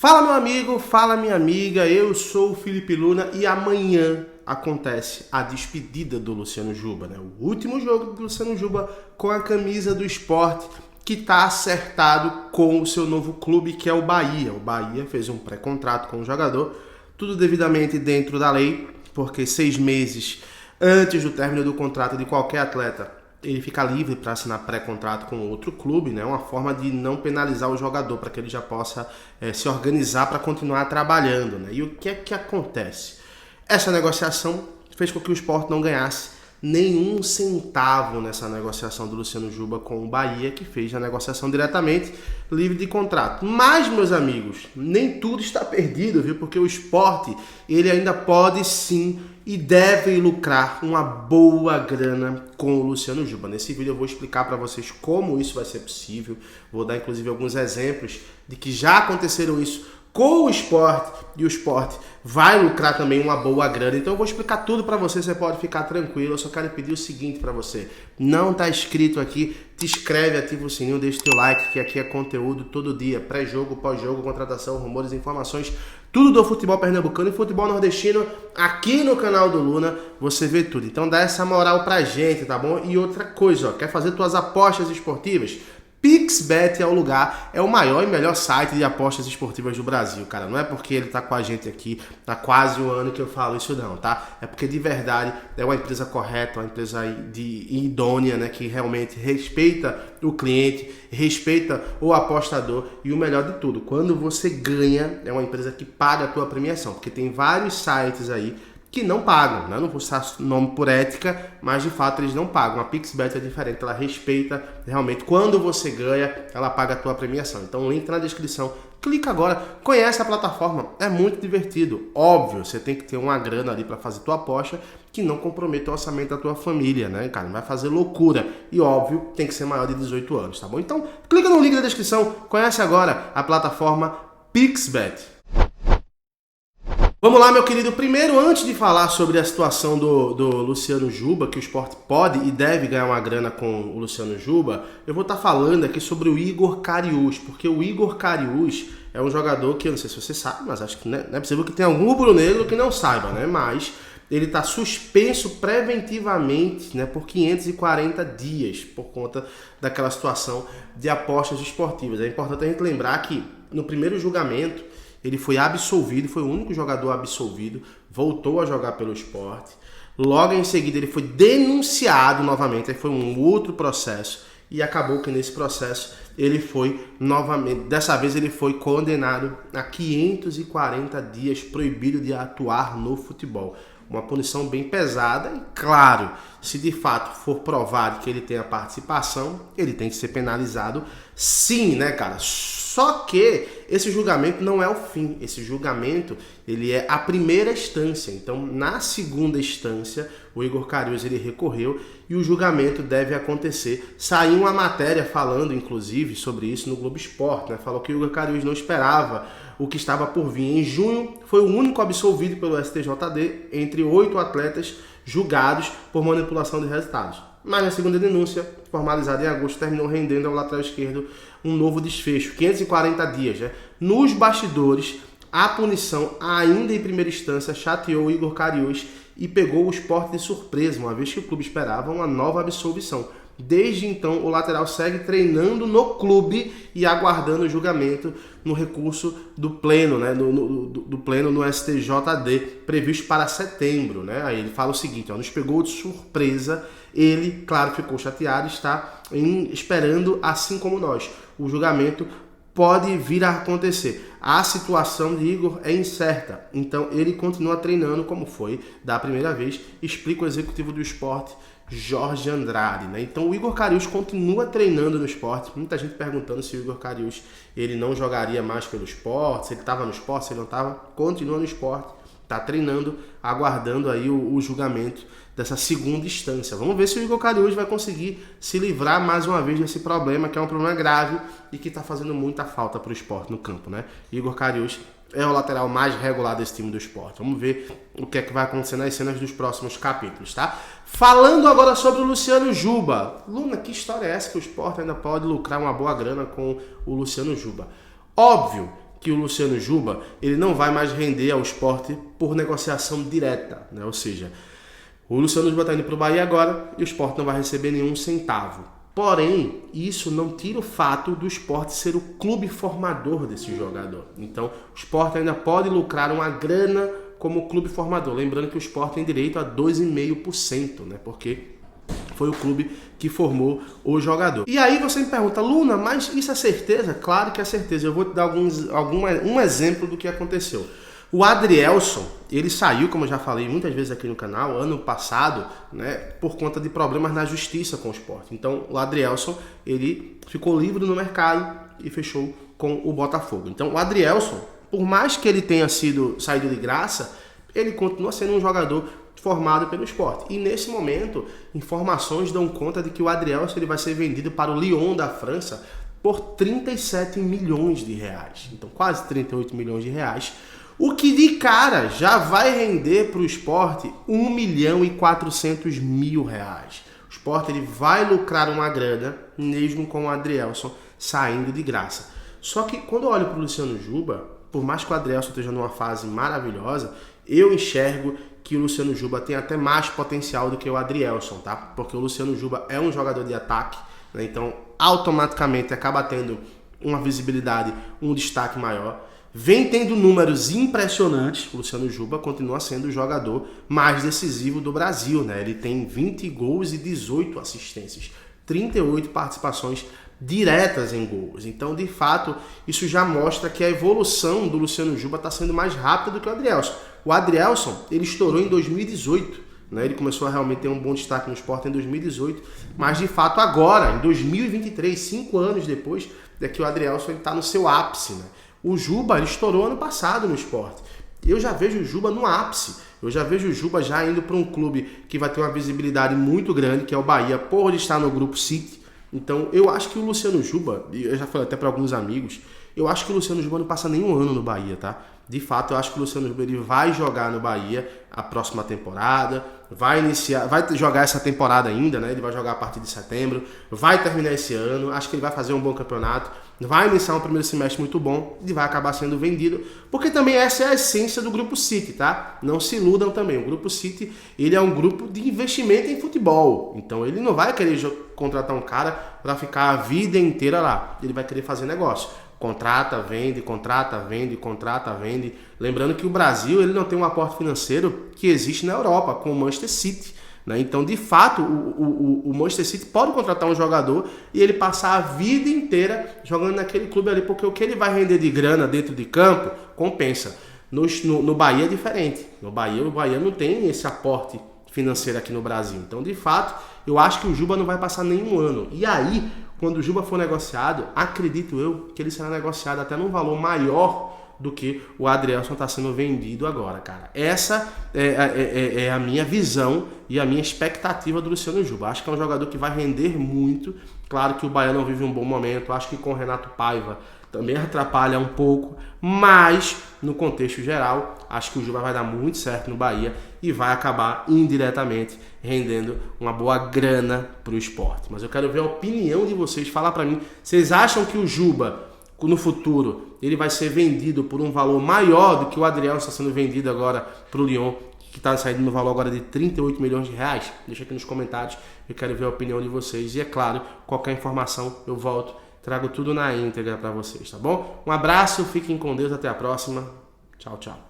Fala meu amigo, fala minha amiga, eu sou o Felipe Luna e amanhã acontece a despedida do Luciano Juba, né? O último jogo do Luciano Juba com a camisa do Sport, que está acertado com o seu novo clube, que é o Bahia. O Bahia fez um pré-contrato com o jogador, tudo devidamente dentro da lei, porque 6 meses antes do término do contrato de qualquer atleta, ele fica livre para assinar pré-contrato com outro clube, né? Uma forma de não penalizar o jogador, para que ele já possa se organizar para continuar trabalhando, né? E o que é que acontece? Essa negociação fez com que o Sport não ganhasse nenhum centavo nessa negociação do Luciano Juba com o Bahia, que fez a negociação diretamente livre de contrato. Mas, meus amigos, nem tudo está perdido, viu? Porque o Sport, ele ainda pode sim e deve lucrar uma boa grana com o Luciano Juba. Nesse vídeo eu vou explicar para vocês como isso vai ser possível. Vou dar inclusive alguns exemplos de que já aconteceram isso com o Sport, e o Sport vai lucrar também uma boa grana. Então eu vou explicar tudo para você, você pode ficar tranquilo. Eu só quero pedir o seguinte para você: não tá inscrito aqui, te inscreve, ativa o sininho, deixa o teu like, que aqui é conteúdo todo dia, pré-jogo, pós-jogo, contratação, rumores, informações, tudo do futebol pernambucano e futebol nordestino. Aqui no canal do Luna você vê tudo. Então dá essa moral pra gente, tá bom? E outra coisa, ó, quer fazer tuas apostas esportivas? PixBet é o lugar, é o maior e melhor site de apostas esportivas do Brasil, cara. Não é porque ele tá com a gente aqui há quase um ano que eu falo isso não, tá? É porque de verdade é uma empresa correta, uma empresa idônea, né? Que realmente respeita o cliente, respeita o apostador e o melhor de tudo, quando você ganha, é uma empresa que paga a tua premiação, porque tem vários sites aí que não pagam, né? Não vou usar nome por ética, mas de fato eles não pagam. A PixBet é diferente, ela respeita realmente. Quando você ganha, ela paga a tua premiação. Então o link tá na descrição. Clica agora, conhece a plataforma, é muito divertido. Óbvio, você tem que ter uma grana ali para fazer tua aposta que não comprometa o orçamento da tua família, né, cara? Não vai fazer loucura. E óbvio, tem que ser maior de 18 anos, tá bom? Então, clica no link da descrição, conhece agora a plataforma PixBet. Vamos lá, meu querido. Primeiro, antes de falar sobre a situação do Luciano Juba, que o Sport pode e deve ganhar uma grana com o Luciano Juba, eu vou estar falando aqui sobre o Igor Cariús, porque o Igor Cariús é um jogador que, eu não sei se você sabe, mas acho que não é possível que tenha algum rubro-negro que não saiba, né? Mas ele está suspenso preventivamente, né, por 540 dias, por conta daquela situação de apostas esportivas. É importante a gente lembrar que no primeiro julgamento, ele foi absolvido, foi o único jogador absolvido, voltou a jogar pelo Sport. Logo em seguida ele foi denunciado novamente, aí foi um outro processo e acabou que nesse processo ele foi novamente, dessa vez ele foi condenado a 540 dias proibido de atuar no futebol. Uma punição bem pesada e, claro, se de fato for provado que ele tem a participação, ele tem que ser penalizado sim, né, cara? Só que esse julgamento não é o fim. Esse julgamento, ele é a primeira instância. Então, na segunda instância, o Igor Cariús, ele recorreu e o julgamento deve acontecer. Saiu uma matéria falando, inclusive, sobre isso no Globo Esporte, né? Falou que o Igor Cariús não esperava o que estava por vir. Em junho, foi o único absolvido pelo STJD entre 8 atletas julgados por manipulação de resultados. Mas a segunda denúncia, formalizada em agosto, terminou rendendo ao lateral esquerdo um novo desfecho, 540 dias. Né? Nos bastidores, a punição, ainda em primeira instância, chateou o Igor Cariús e pegou o Sport de surpresa, uma vez que o clube esperava uma nova absolvição. Desde então, o lateral segue treinando no clube e aguardando o julgamento no recurso do pleno, né? do pleno no STJD, previsto para setembro. Né? Aí ele fala o seguinte: ó, nos pegou de surpresa, ele, claro, ficou chateado, está esperando, assim como nós. O julgamento pode vir a acontecer. A situação de Igor é incerta, então ele continua treinando como foi da primeira vez, explica o executivo do Sport, Jorge Andrade, né? Então o Igor Cariús continua treinando no Sport. Muita gente perguntando se o Igor Cariús ele não jogaria mais pelo Sport, se ele estava no Sport, se ele não estava. Continua no Sport, está treinando, aguardando aí o julgamento dessa segunda instância. Vamos ver se o Igor Cariús vai conseguir se livrar mais uma vez desse problema, que é um problema grave e que está fazendo muita falta para o Sport no campo, né? Igor Cariús é o lateral mais regular desse time do Sport. Vamos ver o que é que vai acontecer nas cenas dos próximos capítulos, tá? Falando agora sobre o Luciano Juba. Luna, que história é essa que o Sport ainda pode lucrar uma boa grana com o Luciano Juba? Óbvio que o Luciano Juba ele não vai mais render ao Sport por negociação direta, né? Ou seja, o Luciano Juba está indo para o Bahia agora e o Sport não vai receber nenhum centavo. Porém, isso não tira o fato do Sport ser o clube formador desse jogador. Então, o Sport ainda pode lucrar uma grana como clube formador. Lembrando que o Sport tem direito a 2,5%, né? Porque foi o clube que formou o jogador. E aí você me pergunta, Luna, mas isso é certeza? Claro que é certeza. Eu vou te dar um exemplo do que aconteceu. O Adrielson, ele saiu, como eu já falei muitas vezes aqui no canal, ano passado, né, por conta de problemas na justiça com o Sport. Então, o Adrielson, ele ficou livre no mercado e fechou com o Botafogo. Então, o Adrielson, por mais que ele tenha saído de graça, ele continua sendo um jogador formado pelo Sport. E nesse momento, informações dão conta de que o Adrielson ele vai ser vendido para o Lyon da França por 37 milhões de reais. Então, quase 38 milhões de reais. O que de cara já vai render para o Sport 1 milhão e 400 mil reais. O Sport ele vai lucrar uma grana mesmo com o Adrielson saindo de graça. Só que quando eu olho para o Luciano Juba, por mais que o Adrielson esteja numa fase maravilhosa, eu enxergo que o Luciano Juba tem até mais potencial do que o Adrielson, tá? Porque o Luciano Juba é um jogador de ataque, né? Então automaticamente acaba tendo uma visibilidade, um destaque maior. Vem tendo números impressionantes. O Luciano Juba continua sendo o jogador mais decisivo do Brasil, né? Ele tem 20 gols e 18 assistências, 38 participações diretas em gols. Então, de fato, isso já mostra que a evolução do Luciano Juba está sendo mais rápida do que o Adrielson. O Adrielson, ele estourou em 2018, né? Ele começou a realmente ter um bom destaque no Sport em 2018, mas de fato agora, em 2023, 5 anos depois, é que o Adrielson está no seu ápice, né? O Juba ele estourou ano passado no Sport. Eu já vejo o Juba no ápice. Eu já vejo o Juba já indo para um clube que vai ter uma visibilidade muito grande, que é o Bahia, por estar no Grupo City. Então, eu acho que o Luciano Juba, eu já falei até para alguns amigos, eu acho que o Luciano Juba não passa nenhum ano no Bahia, tá? De fato, eu acho que o Luciano Juba ele vai jogar no Bahia a próxima temporada, vai jogar essa temporada ainda, né? Ele vai jogar a partir de setembro, vai terminar esse ano, acho que ele vai fazer um bom campeonato, vai iniciar um primeiro semestre muito bom e vai acabar sendo vendido, porque também essa é a essência do Grupo City, tá? Não se iludam também, o Grupo City, ele é um grupo de investimento em futebol, então ele não vai querer contratar um cara para ficar a vida inteira lá, ele vai querer fazer negócio. Contrata, vende, contrata, vende, contrata, vende. Lembrando que o Brasil ele não tem um aporte financeiro que existe na Europa, com o Manchester City, né? Então, de fato, o Manchester City pode contratar um jogador e ele passar a vida inteira jogando naquele clube ali, porque o que ele vai render de grana dentro de campo, compensa. No Bahia é diferente. No Bahia, o Bahia não tem esse aporte financeiro aqui no Brasil. Então, de fato, eu acho que o Juba não vai passar nenhum ano. E aí, quando o Juba for negociado, acredito eu que ele será negociado até num valor maior do que o Adrielson está sendo vendido agora, cara. Essa é a minha visão e a minha expectativa do Luciano Juba. Acho que é um jogador que vai render muito. Claro que o Bahia não vive um bom momento. Acho que com o Renato Paiva também atrapalha um pouco, mas no contexto geral, acho que o Juba vai dar muito certo no Bahia e vai acabar indiretamente rendendo uma boa grana para o Sport. Mas eu quero ver a opinião de vocês, falar para mim, vocês acham que o Juba no futuro ele vai ser vendido por um valor maior do que o Adrielson está sendo vendido agora para o Lyon, que está saindo no valor agora de 38 milhões de reais? Deixa aqui nos comentários, eu quero ver a opinião de vocês. E é claro, qualquer informação eu volto, trago tudo na íntegra para vocês, tá bom? Um abraço, fiquem com Deus, até a próxima. Tchau, tchau.